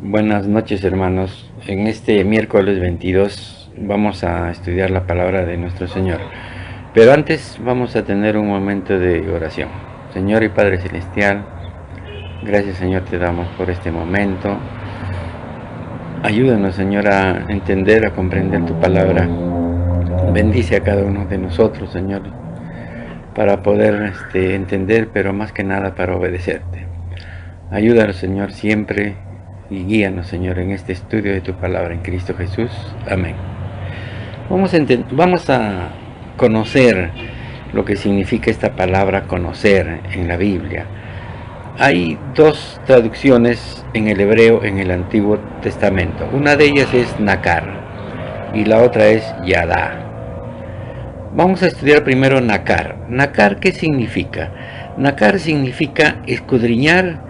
Buenas noches, hermanos. En este miércoles 22 vamos a estudiar la palabra de nuestro Señor. Pero antes vamos a tener un momento de oración. Señor y Padre Celestial, gracias, Señor, te damos por este momento. Ayúdanos, Señor, a entender, a comprender tu palabra. Bendice a cada uno de nosotros, Señor, para poder entender, pero más que nada para obedecerte. Ayúdanos, Señor, siempre y guíanos, Señor, en este estudio de tu palabra en Cristo Jesús. Amén. Vamos a conocer lo que significa esta palabra conocer en la Biblia. Hay dos traducciones en el hebreo en el Antiguo Testamento. Una de ellas es nakar y la otra es yadá. Vamos a estudiar primero nakar. Nakar, ¿qué significa? Nakar significa escudriñar,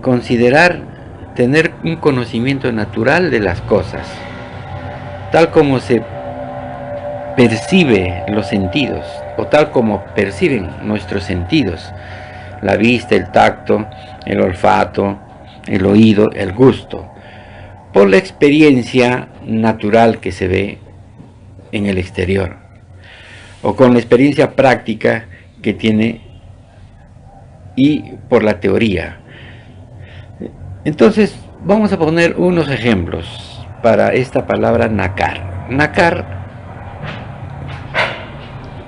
considerar, tener un conocimiento natural de las cosas, tal como se percibe los sentidos, o tal como perciben nuestros sentidos, la vista, el tacto, el olfato, el oído, el gusto, por la experiencia natural que se ve en el exterior, o con la experiencia práctica que tiene y por la teoría. Entonces, vamos a poner unos ejemplos para esta palabra nakar. Nakar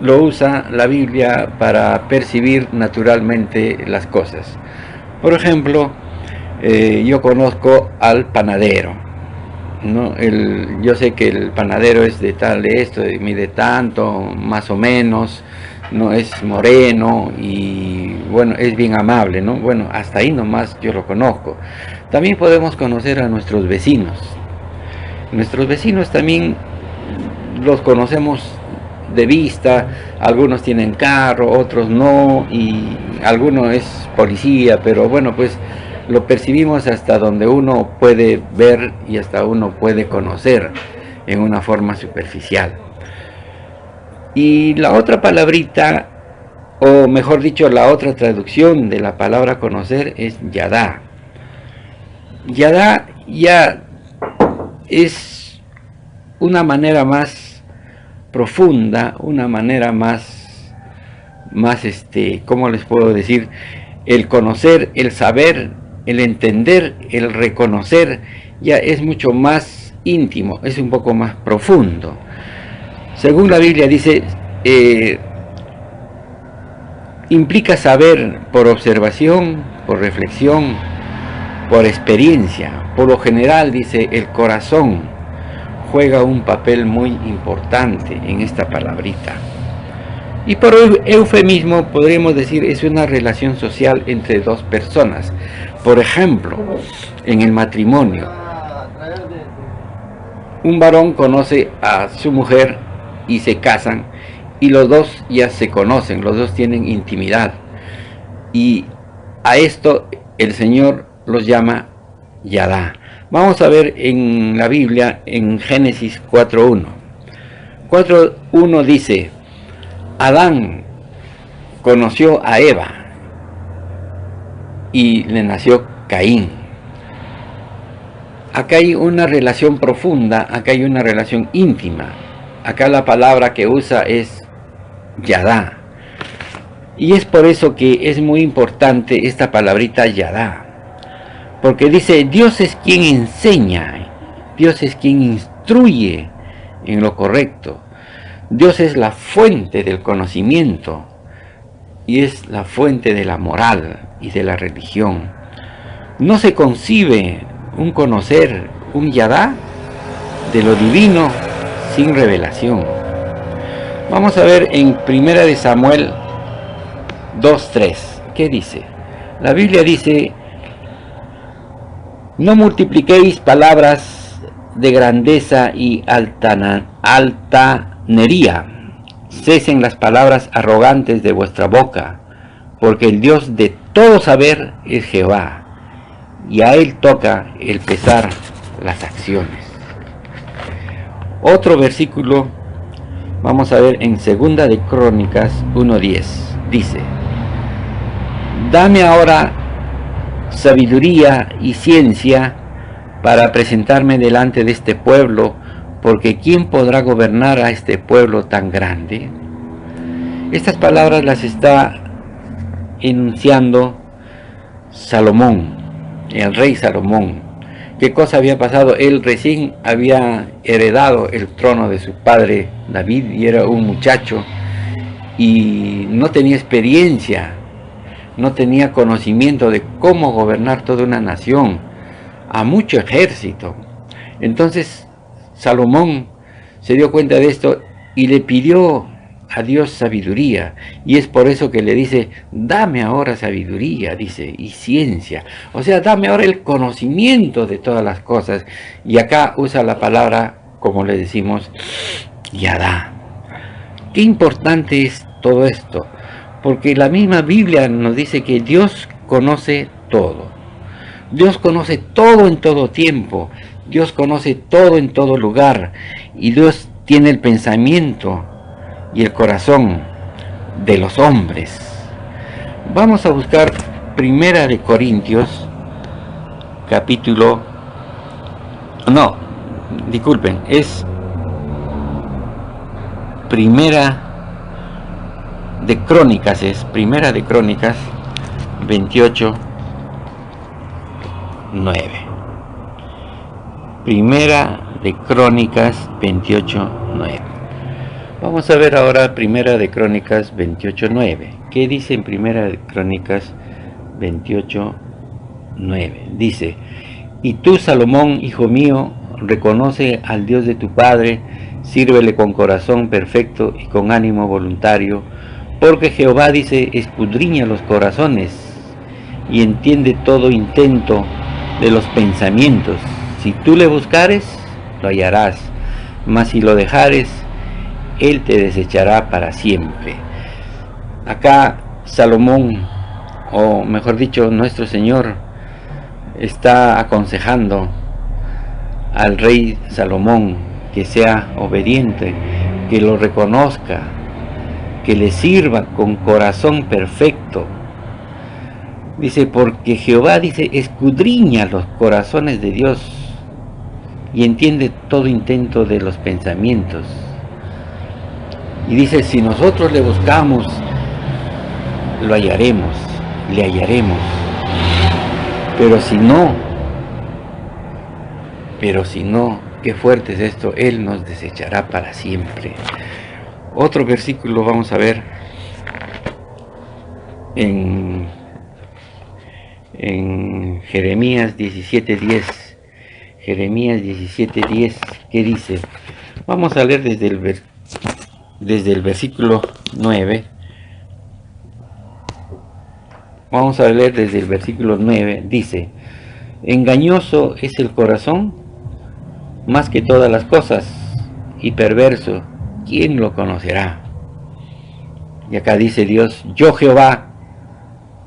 lo usa la Biblia para percibir naturalmente las cosas. Por ejemplo, yo conozco al panadero, ¿no? Yo sé que el panadero es de tal de esto, mide tanto, más o menos, no es moreno y bueno, es bien amable, ¿no? Bueno, hasta ahí nomás yo lo conozco. También podemos conocer a nuestros vecinos. Nuestros vecinos también los conocemos de vista, algunos tienen carro, otros no, y alguno es policía, pero bueno, pues lo percibimos hasta donde uno puede ver y hasta uno puede conocer en una forma superficial. Y la otra palabrita, o mejor dicho, la otra traducción de la palabra conocer es yadá. Yadá ya es una manera más profunda, una manera más ¿cómo les puedo decir? El conocer, el saber, el entender, el reconocer, ya es mucho más íntimo, es un poco más profundo. Según la Biblia dice, implica saber por observación, por reflexión, por experiencia. Por lo general, dice, el corazón juega un papel muy importante en esta palabrita. Y por eufemismo podríamos decir es una relación social entre dos personas. Por ejemplo, en el matrimonio, un varón conoce a su mujer y se casan, y los dos ya se conocen, los dos tienen intimidad, y a esto el Señor los llama yadá. Vamos a ver en la Biblia, en Génesis 4.1. 4.1 dice: Adán conoció a Eva y le nació Caín. Acá hay una relación profunda, acá hay una relación íntima. Acá la palabra que usa es yadá. Y es por eso que es muy importante esta palabrita yadá. Porque dice, Dios es quien enseña, Dios es quien instruye en lo correcto. Dios es la fuente del conocimiento y es la fuente de la moral y de la religión. No se concibe un conocer, un yadá de lo divino sin revelación. Vamos a ver en 1 de Samuel 2.3. ¿Qué dice? La Biblia dice: no multipliquéis palabras de grandeza y altanería. Cesen las palabras arrogantes de vuestra boca, porque el Dios de todo saber es Jehová, y a él toca el pesar las acciones. Otro versículo, vamos a ver en 2 de Crónicas 1.10, dice: dame ahora sabiduría y ciencia para presentarme delante de este pueblo, porque ¿quién podrá gobernar a este pueblo tan grande? Estas palabras las está enunciando Salomón, el rey Salomón. ¿Qué cosa había pasado? Él recién había heredado el trono de su padre David y era un muchacho y no tenía experiencia, no tenía conocimiento de cómo gobernar toda una nación, a mucho ejército. Entonces Salomón se dio cuenta de esto y le pidió a Dios sabiduría, y es por eso que le dice: dame ahora sabiduría, dice, y ciencia, o sea, dame ahora el conocimiento de todas las cosas. Y acá usa la palabra, como le decimos, yadá. Qué importante es todo esto, porque la misma Biblia nos dice que Dios conoce todo. Dios conoce todo en todo tiempo, Dios conoce todo en todo lugar, y Dios tiene el pensamiento y el corazón de los hombres. Vamos a buscar Primera de Corintios, capítulo... No, disculpen, es Primera de Crónicas, es Primera de Crónicas 28, 9. Primera de Crónicas 28, 9. Vamos a ver ahora Primera de Crónicas 28:9. ¿Qué dice en Primera de Crónicas 28:9? Dice: y tú, Salomón, hijo mío, reconoce al Dios de tu padre, sírvele con corazón perfecto y con ánimo voluntario, porque Jehová, dice, escudriña los corazones y entiende todo intento de los pensamientos. Si tú le buscares, lo hallarás, mas si lo dejares, Él te desechará para siempre. Acá Salomón, o mejor dicho, nuestro Señor, está aconsejando al rey Salomón que sea obediente, que lo reconozca, que le sirva con corazón perfecto. Dice, porque Jehová, dice, escudriña los corazones de Dios y entiende todo intento de los pensamientos. Y dice, si nosotros le buscamos, lo hallaremos, le hallaremos. Pero si no, qué fuerte es esto, Él nos desechará para siempre. Otro versículo vamos a ver en Jeremías 17:10. Jeremías 17:10, ¿qué dice? Vamos a leer desde el versículo 9. Vamos a leer desde el versículo 9. Dice: engañoso es el corazón más que todas las cosas, y perverso, ¿quién lo conocerá? Y acá dice Dios: yo, Jehová,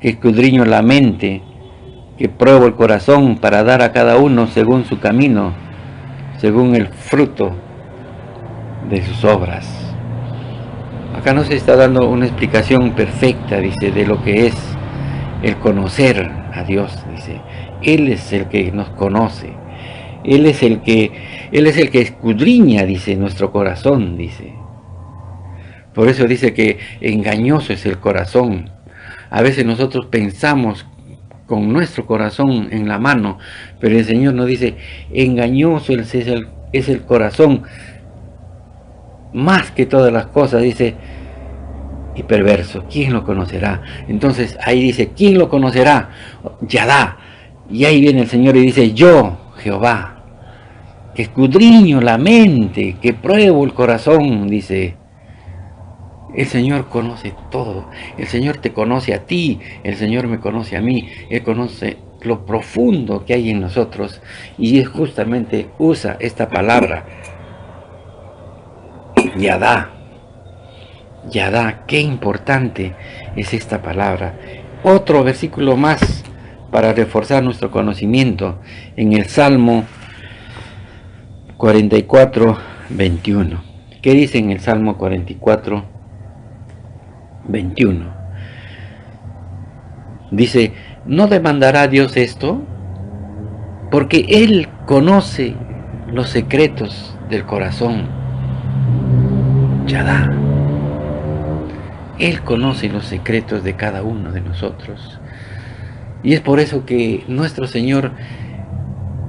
que escudriño la mente, que pruebo el corazón para dar a cada uno según su camino, según el fruto de sus obras. Acá nos está dando una explicación perfecta, dice, de lo que es el conocer a Dios. Dice, Él es el que nos conoce, Él es el que escudriña, dice, nuestro corazón, dice. Por eso dice que engañoso es el corazón. A veces nosotros pensamos con nuestro corazón en la mano, pero el Señor nos dice, engañoso es el corazón, más que todas las cosas, dice, y perverso, ¿quién lo conocerá? Entonces ahí dice, ¿quién lo conocerá? Yadá. Y ahí viene el Señor y dice, yo, Jehová, que escudriño la mente, que pruebo el corazón, dice. El Señor conoce todo, el Señor te conoce a ti, el Señor me conoce a mí, Él conoce lo profundo que hay en nosotros, y es justamente usa esta palabra, Yadá. Yadá, qué importante es esta palabra. Otro versículo más para reforzar nuestro conocimiento, en el Salmo 44, 21. ¿Qué dice en el Salmo 44, 21? Dice, ¿no demandará Dios esto? Porque Él conoce los secretos del corazón. Yadá. Él conoce los secretos de cada uno de nosotros. Y es por eso que nuestro Señor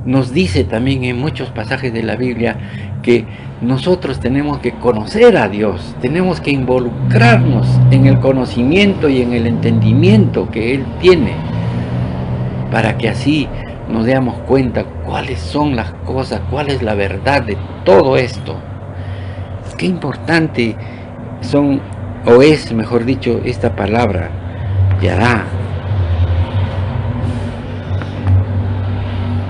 nos dice también en muchos pasajes de la Biblia que nosotros tenemos que conocer a Dios, tenemos que involucrarnos en el conocimiento y en el entendimiento que Él tiene, para que así nos demos cuenta cuáles son las cosas, cuál es la verdad de todo esto. Qué importante son, o es, mejor dicho, esta palabra, Yadá.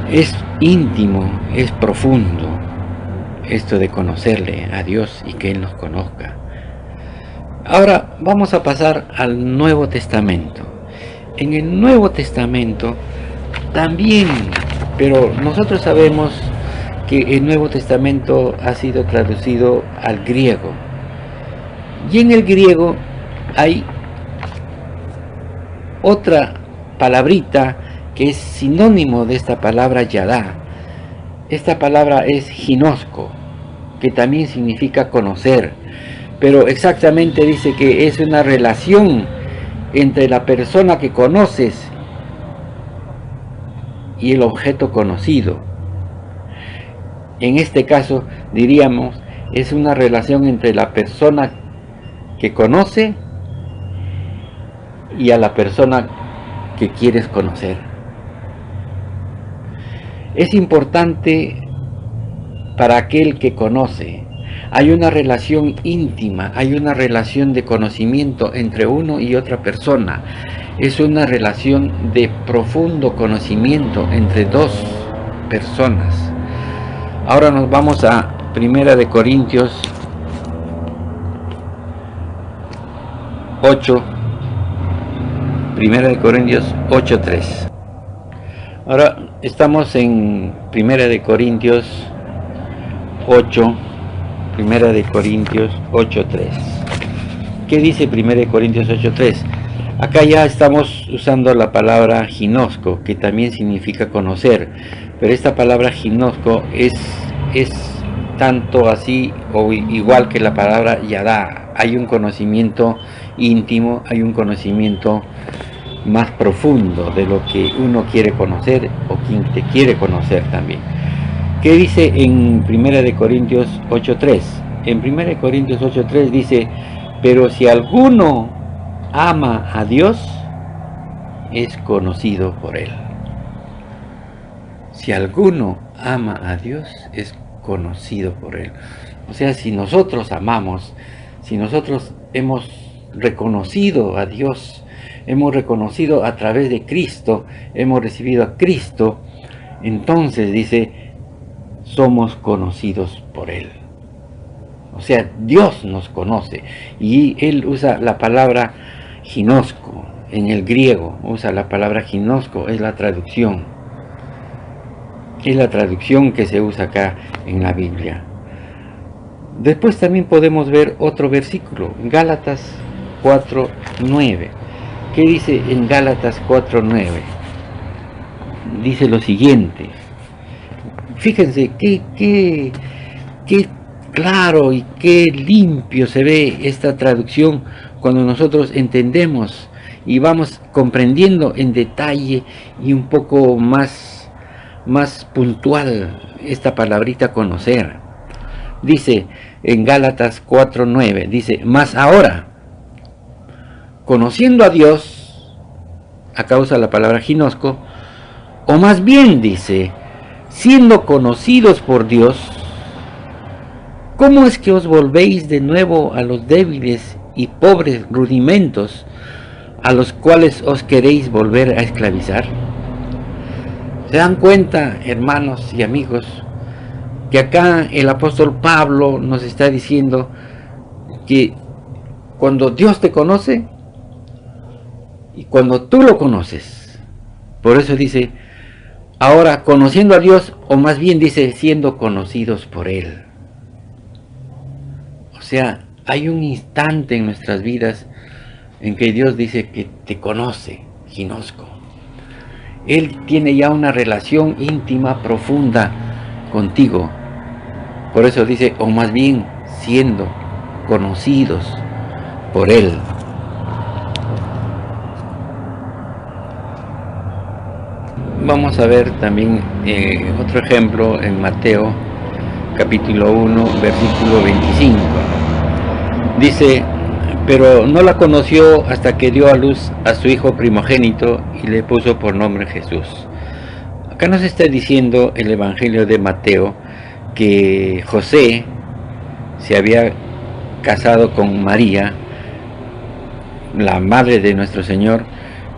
Es íntimo, es profundo esto de conocerle a Dios y que Él nos conozca. Ahora vamos a pasar al Nuevo Testamento. En el Nuevo Testamento también, pero nosotros sabemos que el Nuevo Testamento ha sido traducido al griego. Y en el griego hay otra palabrita que es sinónimo de esta palabra Yadá. Esta palabra es ginosco, que también significa conocer, pero exactamente dice que es una relación entre la persona que conoces y el objeto conocido. En este caso diríamos, es una relación entre la persona que conoce y a la persona que quieres conocer. Es importante para aquel que conoce. Hay una relación íntima, hay una relación de conocimiento entre uno y otra persona. Es una relación de profundo conocimiento entre dos personas. Ahora nos vamos a 1 de Corintios 8. 1 de Corintios 8:3. Ahora estamos en 1 de Corintios 8, 1 de Corintios 8:3. ¿Qué dice 1 de Corintios 8:3? Acá ya estamos usando la palabra ginosco, que también significa conocer, pero esta palabra ginosco es tanto así o igual que la palabra yadá. Hay un conocimiento íntimo, hay un conocimiento más profundo de lo que uno quiere conocer o quien te quiere conocer también. ¿Qué dice en 1 de Corintios 8:3? En 1 de Corintios 8:3 dice: pero si alguno ama a Dios, es conocido por Él. Si alguno ama a Dios, es conocido por Él. O sea, si nosotros amamos, si nosotros hemos reconocido a Dios, hemos reconocido a través de Cristo, hemos recibido a Cristo, entonces dice, somos conocidos por Él. O sea, Dios nos conoce, y Él usa la palabra ginosco, en el griego usa la palabra ginosco, es la traducción que se usa acá en la Biblia. Después también podemos ver otro versículo, Gálatas 4:9. ¿Qué dice en Gálatas 4:9? Dice lo siguiente. Fíjense qué claro y qué limpio se ve esta traducción cuando nosotros entendemos y vamos comprendiendo en detalle y un poco más puntual esta palabrita conocer. Dice en Gálatas 4:9, dice: mas ahora, conociendo a Dios, a causa de la palabra ginosco, o más bien dice, siendo conocidos por Dios, ¿cómo es que os volvéis de nuevo a los débiles y pobres rudimentos a los cuales os queréis volver a esclavizar? ¿Se dan cuenta, hermanos y amigos, que acá el apóstol Pablo nos está diciendo que cuando Dios te conoce y cuando tú lo conoces, por eso dice, ahora conociendo a Dios, o más bien dice, siendo conocidos por Él. O sea, hay un instante en nuestras vidas en que Dios dice que te conoce, ginosco. Él tiene ya una relación íntima, profunda contigo. Por eso dice, o más bien siendo conocidos por Él. Vamos a ver también otro ejemplo en Mateo capítulo 1, versículo 25. Dice, pero no la conoció hasta que dio a luz a su hijo primogénito y le puso por nombre Jesús. Acá nos está diciendo el Evangelio de Mateo que José se había casado con María, la madre de nuestro Señor,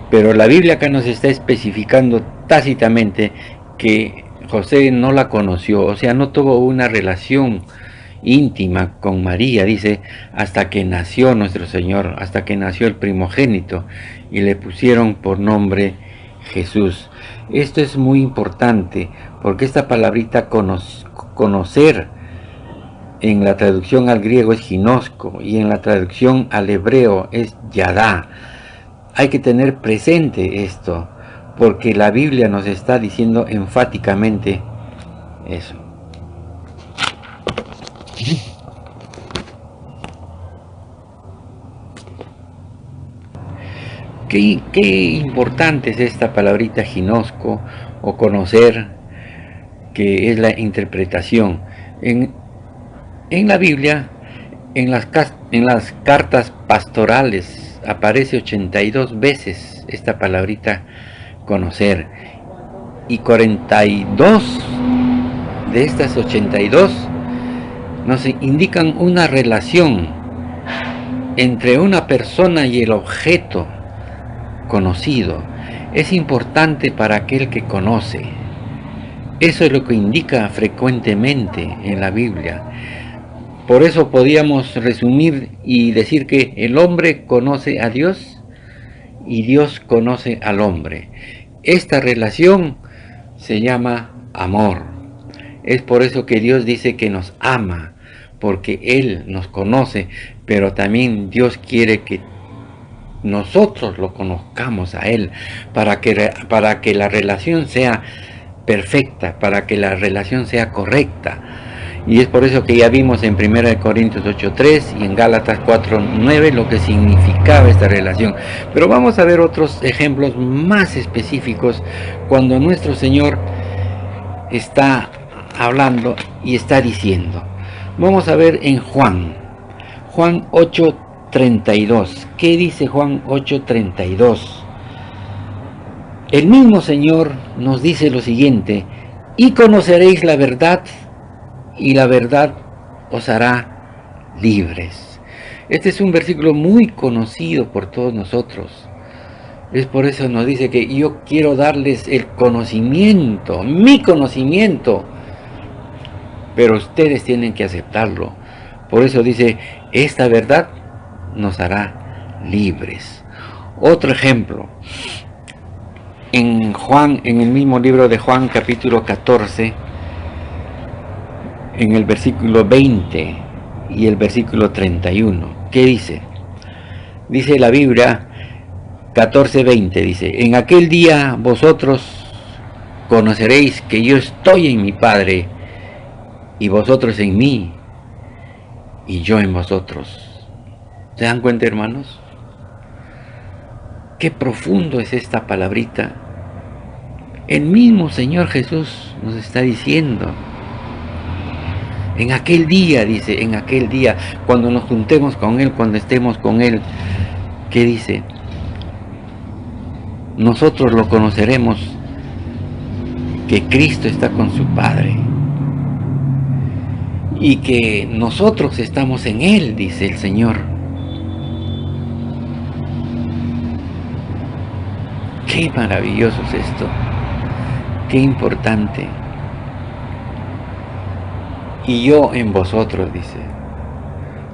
pero la Biblia acá nos está especificando tácitamente que José no la conoció, o sea, no tuvo una relación íntima con María, dice, hasta que nació nuestro Señor, hasta que nació el primogénito, y le pusieron por nombre Jesús. Esto es muy importante, porque esta palabrita conocer, en la traducción al griego es ginosco, y en la traducción al hebreo es yadá. Hay que tener presente esto, porque la Biblia nos está diciendo enfáticamente eso. Qué importante es esta palabrita ginosco o conocer, que es la interpretación. En la Biblia, en las cartas pastorales, aparece 82 veces esta palabrita conocer, y 42 de estas 82 nos indican una relación entre una persona y el objeto conocido. Es importante para aquel que conoce. Eso es lo que indica frecuentemente en la Biblia. Por eso podíamos resumir y decir que el hombre conoce a Dios y Dios conoce al hombre. Esta relación se llama amor. Es por eso que Dios dice que nos ama, porque Él nos conoce, pero también Dios quiere que nosotros lo conozcamos a Él, para que la relación sea perfecta, para que la relación sea correcta. Y es por eso que ya vimos en 1 Corintios 8:3 y en Gálatas 4:9 lo que significaba esta relación. Pero vamos a ver otros ejemplos más específicos cuando nuestro Señor está hablando y está diciendo. Vamos a ver en Juan 8:32. ¿Qué dice Juan 8:32? El mismo Señor nos dice lo siguiente: y conoceréis la verdad, y la verdad os hará libres. Este es un versículo muy conocido por todos nosotros. Es por eso nos dice que yo quiero darles el conocimiento, mi conocimiento, pero ustedes tienen que aceptarlo. Por eso dice, esta verdad nos hará libres. Otro ejemplo, en el mismo libro de Juan, capítulo 14, en el versículo 20 y el versículo 31. ¿Qué dice? Dice la Biblia 14:20, dice, en aquel día vosotros conoceréis que yo estoy en mi Padre, y vosotros en mí, y yo en vosotros. ¿Se dan cuenta, hermanos? Qué profundo es esta palabrita. El mismo Señor Jesús nos está diciendo, en aquel día, dice, en aquel día, cuando nos juntemos con Él, cuando estemos con Él, ¿qué dice? Nosotros lo conoceremos, que Cristo está con su Padre, y que nosotros estamos en Él, dice el Señor. Qué maravilloso es esto, qué importante. Y yo en vosotros, dice.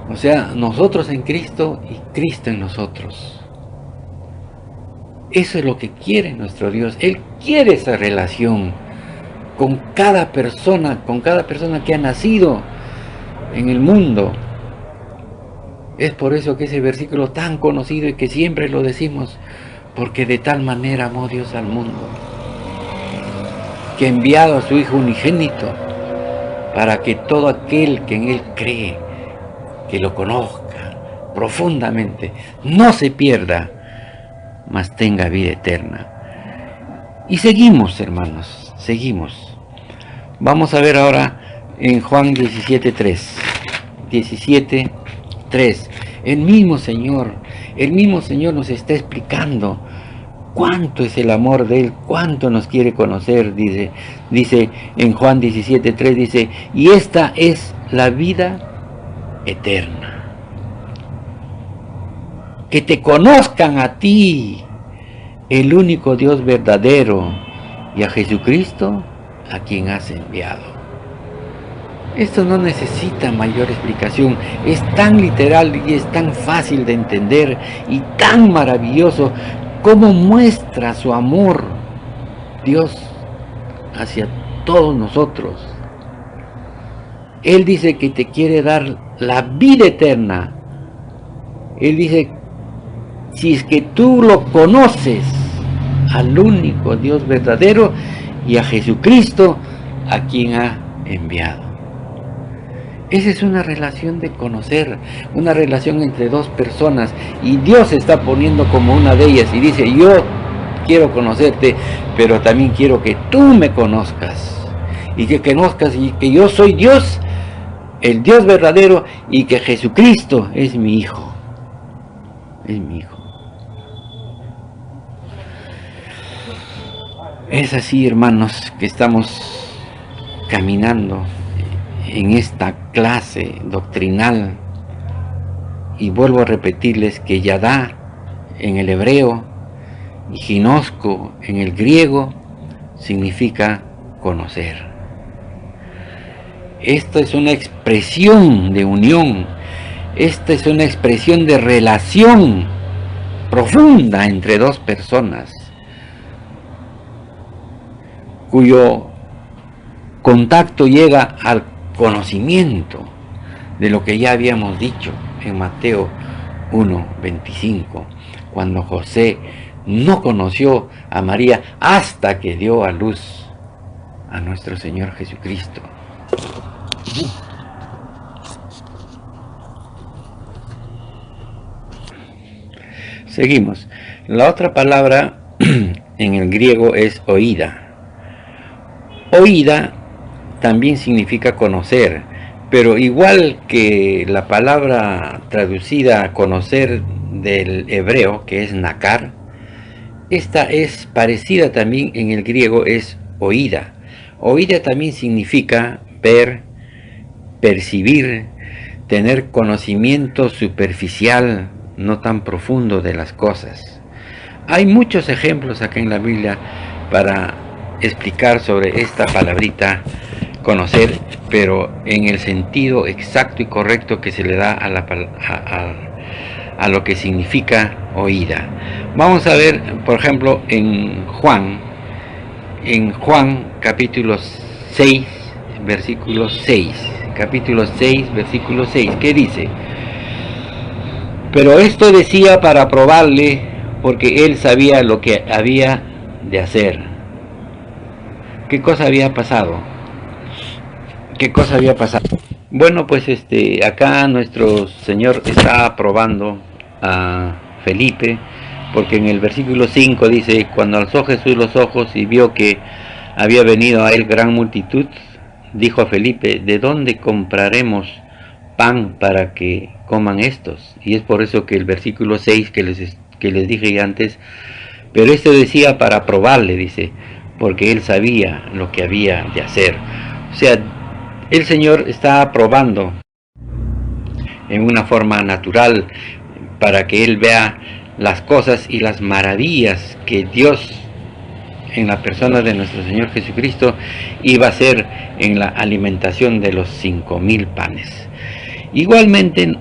O sea, nosotros en Cristo y Cristo en nosotros. Eso es lo que quiere nuestro Dios. Él quiere esa relación con cada persona que ha nacido en el mundo. Es por eso que ese versículo tan conocido y que siempre lo decimos, porque de tal manera amó Dios al mundo. que ha enviado a su Hijo unigénito para que todo aquel que en Él cree, que lo conozca profundamente, no se pierda, mas tenga vida eterna. Y seguimos, hermanos, seguimos. Vamos a ver ahora en Juan 17:3. 17:3. El mismo Señor nos está explicando cuánto es el amor de Él, cuánto nos quiere conocer. Dice en Juan 17:3, dice, y esta es la vida eterna, que te conozcan a ti, el único Dios verdadero, y a Jesucristo, a quien has enviado. Esto no necesita mayor explicación, es tan literal y es tan fácil de entender y tan maravilloso como muestra su amor Dios hacia todos nosotros. Él dice que te quiere dar la vida eterna. Él dice, si es que tú lo conoces, al único Dios verdadero y a Jesucristo, a quien ha enviado. Esa es una relación de conocer, una relación entre dos personas, y Dios se está poniendo como una de ellas y dice, yo quiero conocerte, pero también quiero que tú me conozcas, y que conozcas y que yo soy Dios, el Dios verdadero, y que Jesucristo es mi Hijo, es mi Hijo. Es así, hermanos, que estamos caminando en esta clase doctrinal, y vuelvo a repetirles que Yadá en el hebreo y Ginosco en el griego significa conocer. Esto es una expresión de unión, esta es una expresión de relación profunda entre dos personas, cuyo contacto llega al conocimiento de lo que ya habíamos dicho en Mateo 1:25, cuando José no conoció a María hasta que dio a luz a nuestro Señor Jesucristo. Seguimos. La otra palabra en el griego es oída. Oída también significa conocer, pero igual que la palabra traducida conocer del hebreo, que es nakar, esta es parecida también en el griego, es oída. Oída también significa ver, percibir, tener conocimiento superficial, no tan profundo de las cosas. Hay muchos ejemplos acá en la Biblia para explicar sobre esta palabrita conocer, pero en el sentido exacto y correcto que se le da a lo que significa oída. Vamos a ver, por ejemplo, en Juan capítulo 6, versículo 6, capítulo 6, versículo 6, ¿qué dice? Pero esto decía para probarle, porque él sabía lo que había de hacer. ¿Qué cosa había pasado? ¿Qué cosa había pasado? Bueno, pues acá nuestro Señor está probando a Felipe, porque en el versículo 5 dice, cuando alzó Jesús los ojos y vio que había venido a él gran multitud, dijo a Felipe, ¿de dónde compraremos pan para que coman estos? Y es por eso que el versículo 6 que les dije ya antes, pero esto decía para probarle, dice, porque él sabía lo que había de hacer. O sea, el Señor está probando en una forma natural para que él vea las cosas y las maravillas que Dios, en la persona de nuestro Señor Jesucristo, iba a hacer en la alimentación de los 5,000 panes. Igualmente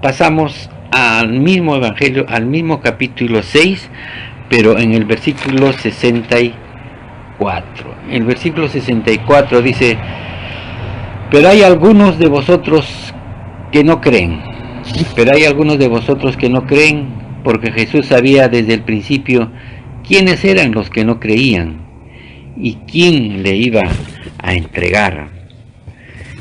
pasamos al mismo evangelio, al mismo capítulo 6, pero en el versículo 64. El versículo 64 dice, pero hay algunos de vosotros que no creen. Pero hay algunos de vosotros que no creen, porque Jesús sabía desde el principio quiénes eran los que no creían, y quién le iba a entregar.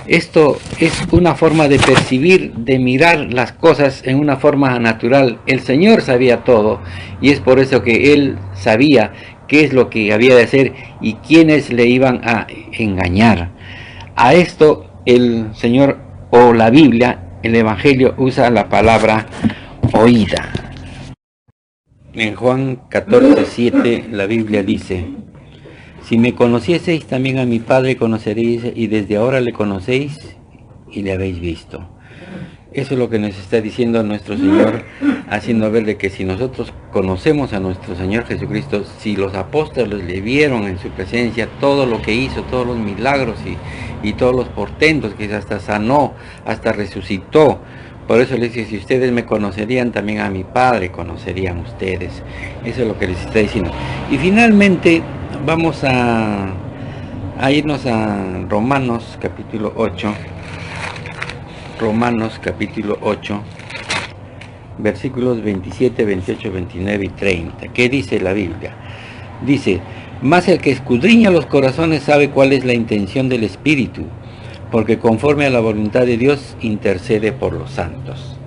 Esto es una forma de percibir, de mirar las cosas en una forma natural. El Señor sabía todo y es por eso que Él sabía qué es lo que había de hacer y quiénes le iban a engañar. A esto el Señor o la Biblia, el Evangelio, usa la palabra oída. En Juan 14:7 la Biblia dice: si me conocieseis, también a mi Padre conoceréis, y desde ahora le conocéis y le habéis visto. Eso es lo que nos está diciendo nuestro Señor, haciendo ver de que si nosotros conocemos a nuestro Señor Jesucristo, si los apóstoles le vieron en su presencia todo lo que hizo, todos los milagros y todos los portentos, que hasta sanó, hasta resucitó. Por eso les dice, si ustedes me conocerían, también a mi Padre conocerían ustedes. Eso es lo que les está diciendo. Y finalmente vamos a irnos a Romanos capítulo 8. Romanos capítulo 8, versículos 27, 28, 29 y 30. ¿Qué dice la Biblia? Dice: mas el que escudriña los corazones sabe cuál es la intención del Espíritu, porque conforme a la voluntad de Dios intercede por los santos.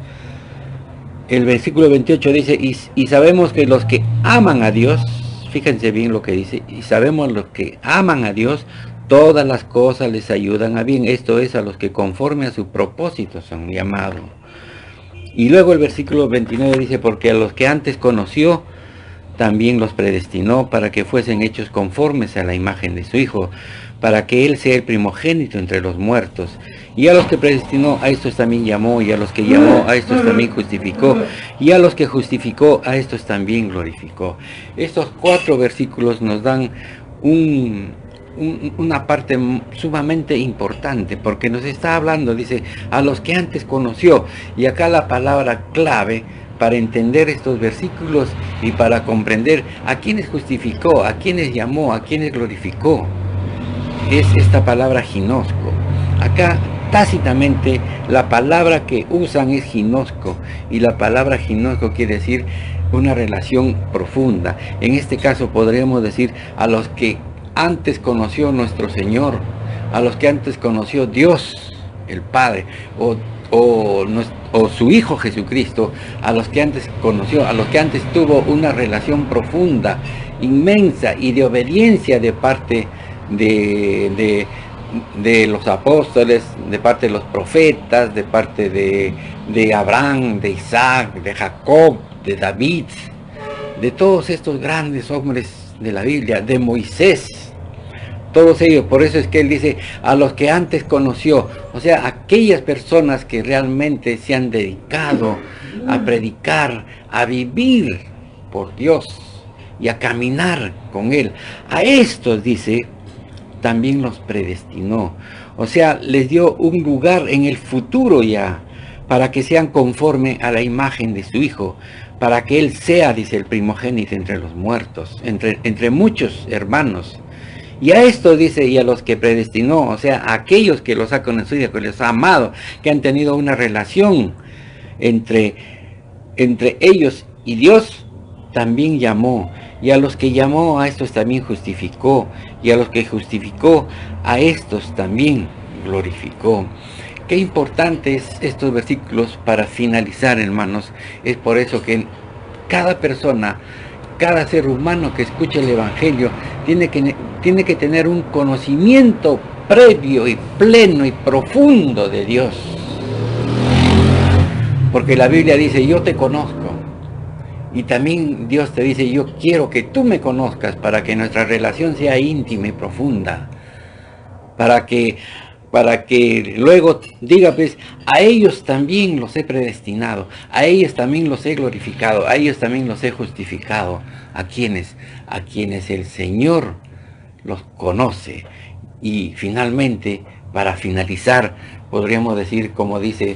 El versículo 28 dice: y sabemos que los que aman a Dios, fíjense bien lo que dice, y sabemos los que aman a Dios, todas las cosas les ayudan a bien, esto es, a los que conforme a su propósito son llamados. Y luego el versículo 29 dice: porque a los que antes conoció, también los predestinó para que fuesen hechos conformes a la imagen de su Hijo, para que Él sea el primogénito entre los muertos. Y a los que predestinó, a estos también llamó, y a los que llamó, a estos también justificó, y a los que justificó, a estos también glorificó. Estos 4 versículos nos dan una parte sumamente importante, porque nos está hablando, dice, a los que antes conoció, y acá la palabra clave para entender estos versículos y para comprender a quienes justificó, a quienes llamó, a quienes glorificó, es esta palabra ginosco. Acá tácitamente la palabra que usan es ginosco, y la palabra ginosco quiere decir una relación profunda. En este caso podríamos decir a los que antes conoció nuestro Señor, a los que antes conoció Dios, el Padre, o su Hijo Jesucristo, a los que antes conoció, a los que antes tuvo una relación profunda, inmensa y de obediencia de parte de los apóstoles, de parte de los profetas, de parte de Abraham, de Isaac, de Jacob, de David, de todos estos grandes hombres de la Biblia, de Moisés, todos ellos. Por eso es que él dice, a los que antes conoció, o sea, aquellas personas que realmente se han dedicado a predicar, a vivir por Dios y a caminar con Él. A estos, dice, también los predestinó. O sea, les dio un lugar en el futuro ya, para que sean conforme a la imagen de su Hijo, para que Él sea, dice, el primogénito entre los muertos, entre muchos hermanos. Y a esto dice, y a los que predestinó, o sea, a aquellos que los ha conocido, que los ha amado, que han tenido una relación entre ellos y Dios, también llamó. Y a los que llamó, a estos también justificó. Y a los que justificó, a estos también glorificó. Qué importantes estos versículos para finalizar, hermanos. Es por eso que cada persona, cada ser humano que escuche el Evangelio tiene que tener un conocimiento previo y pleno y profundo de Dios. Porque la Biblia dice, yo te conozco. Y también Dios te dice, yo quiero que tú me conozcas para que nuestra relación sea íntima y profunda. Para que luego diga, pues, a ellos también los he predestinado, a ellos también los he glorificado, a ellos también los he justificado. ¿A quiénes? A quienes el Señor los conoce. Y finalmente, para finalizar, podríamos decir, como dice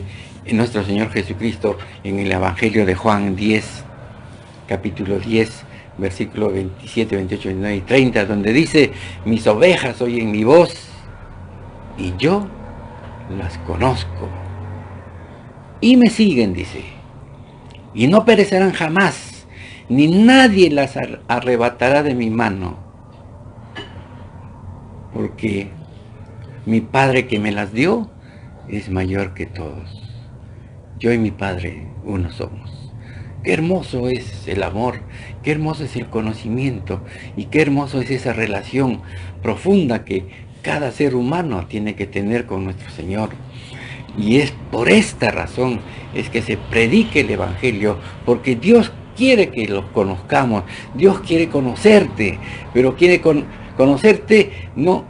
nuestro Señor Jesucristo en el Evangelio de Juan 10, capítulo 10, versículo 27, 28, 29 y 30, donde dice, mis ovejas oyen mi voz, y yo las conozco, y me siguen, dice, y no perecerán jamás, ni nadie las arrebatará de mi mano. porque mi Padre que me las dio es mayor que todos. Yo y mi Padre uno somos. Qué hermoso es el amor, qué hermoso es el conocimiento y qué hermoso es esa relación profunda que cada ser humano tiene que tener con nuestro Señor. Y es por esta razón es que se predique el Evangelio, porque Dios quiere que lo conozcamos, Dios quiere conocerte, pero quiere conocerte no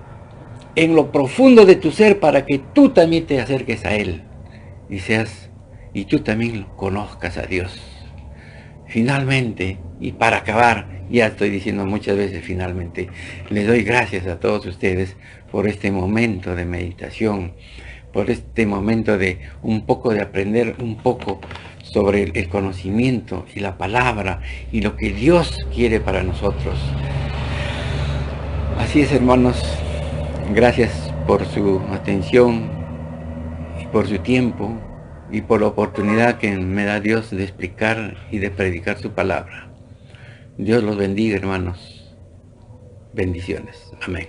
en lo profundo de tu ser para que tú también te acerques a Él y tú también conozcas a Dios. Finalmente, y para acabar, ya estoy diciendo muchas veces finalmente, les doy gracias a todos ustedes por este momento de meditación, por este momento de un poco de aprender un poco sobre el conocimiento y la palabra y lo que Dios quiere para nosotros. Así es, hermanos, gracias por su atención y por su tiempo y por la oportunidad que me da Dios de explicar y de predicar su palabra. Dios los bendiga, hermanos. Bendiciones. Amén.